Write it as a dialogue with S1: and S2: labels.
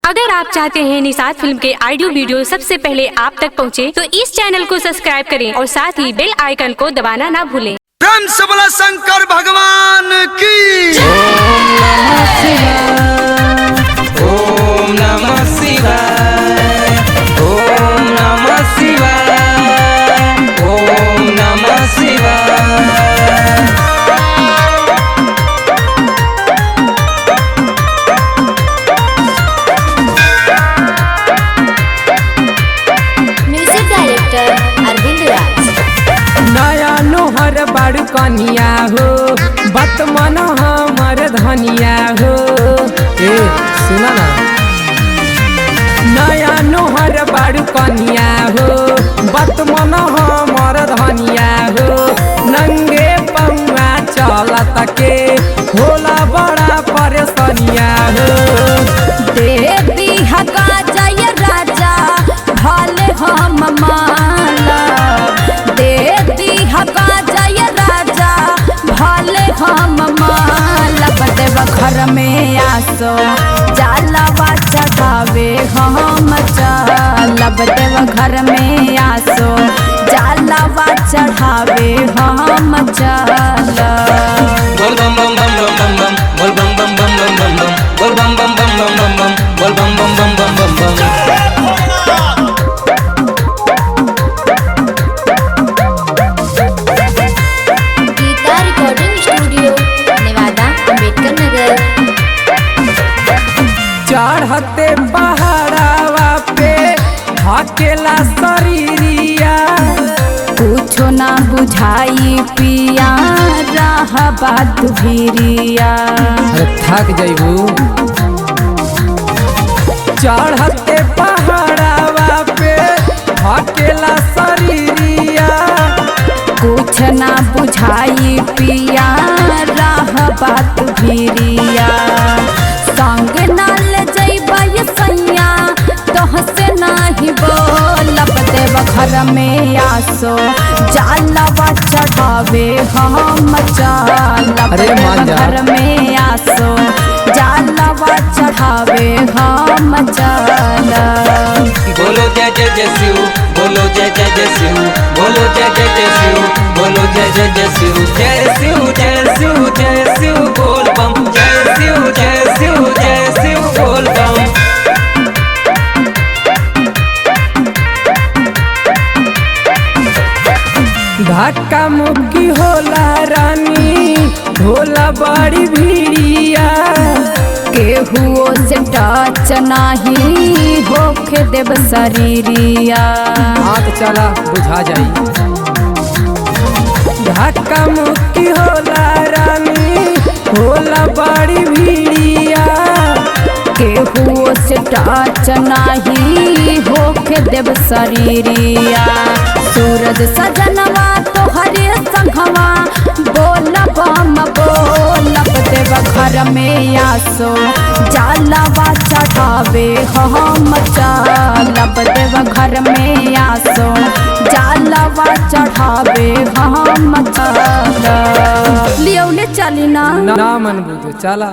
S1: अगर आप चाहते हैं निषाद फिल्म के ऑडियो वीडियो सबसे पहले आप तक पहुंचे, तो इस चैनल को सब्सक्राइब करें और साथ ही बेल आइकन को दबाना ना भूलें।
S2: प्रेम से बोला शंकर भगवान की।
S3: ओम नमः शिवाय, ओम नमः शिवाय, ओम नमः शिवाय।
S4: म्यूजिक डायरेक्टर अरविंद राज।
S5: नया नोहर बड़ कनिया हो, बत मन हमर धनिया हो। ए सुना ना, नया नोहर बड़ कनिया हो, बत मन हमर धनिया हो। नंगे पौआ चलत के होला बड़ा परेशानिया हो।
S4: देवी हका जय राजा भले हम माला, देवी हका जय राजा भले हम माला। बदेव घर में आसो जालवा चढ़ावे हम चल, बदेव घर में आसो जालवा चढ़ावे हम चल।
S3: बोल बम बम बम बम बम बम, बोल बम बम बम बम बम बम, बोल बम बम बम बम बम बम, बोल बम बम बम बम बम बम।
S4: Geeta recording studio Newada Ambedkar Nagar.
S5: चढ़ते पहाड़ावा पे हकेला शरीरिया,
S4: कुछो ना बुझाई पिया रहा बात भिरिया।
S5: अरे थक जइबू। चढ़ते पहाड़ावा पे हकेला शरीरिया,
S4: कुछ ना बुझाई पिया रहा बात भिरिया। संग नाल जइबा सैया तोह से नाही बोलब। देव घर में आसो जालवा चढ़ावे हम चल।
S5: अरे मान जा।
S4: घर में आसो जालवा चढ़ावे हम चल।
S3: बोलो जय जय जय शिव, बोलो जय जय जय शिव, बोलो जय जय जय शिव, बोलो जय जय जय शिव। जय शिव जय शिव जय शिव बोल बम, जय शिव जय शिव जय शिव बोल बम।
S5: धक्का मुक्की होला रानी, होला बड़ी भीड़िया।
S4: केहुओ से टच नाही होके देव शरीरिया।
S5: हाथ चला बुझा जाई। धक्का मुक्की होला रानी, होला बड़ी भीड़िया।
S4: केहुओ से टच नाही होके देव शरीरिया। सूरज सजनवा तोहरे संघवा बोलब हम बोलब। देव घर में आसो जालवा चढ़ावे हम चलब। देव घर में आसो जालवा चढ़ावे हम चल। लियौले चली ना
S5: ना मन बुझो चला।